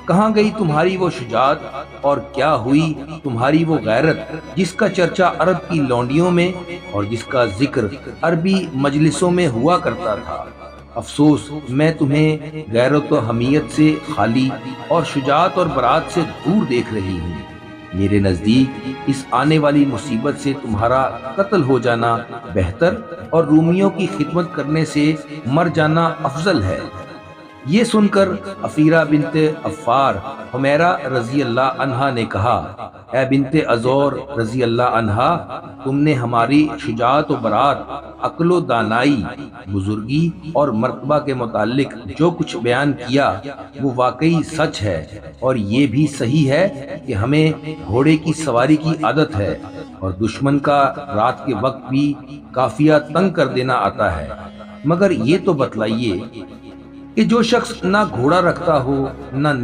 कहाँ गई तुम्हारी वो शुजात और क्या हुई तुम्हारी वो गैरत जिसका चर्चा अरब की लौंडियों में और जिसका जिक्र अरबी मजलिसों में हुआ करता था। अफसोस मैं तुम्हें गैरत व हमीयत से खाली और शुजात और बरात से दूर देख रही हूँ। मेरे नज़दीक इस आने वाली मुसीबत से तुम्हारा कत्ल हो जाना बेहतर और रूमियों की खिदमत करने से मर जाना अफजल है। ये सुनकर अफीरा बिनते अफ़ार हुमैरा रजी अल्लाह अन्हा ने कहा, ए बिनते अज़ोर रजी अल्लाह अन्हा, तुमने हमारी शुजाअत व बरात, अक्ल दानाई, बुजुर्गी और मर्तबा के मुतालिक जो कुछ बयान किया वो वाकई सच है। और ये भी सही है कि हमें घोड़े की सवारी की आदत है और दुश्मन का रात के वक्त भी काफिया तंग कर देना आता है। मगर ये तो बतलाइए कि जो शख्स ना घोड़ा रखता हो, ना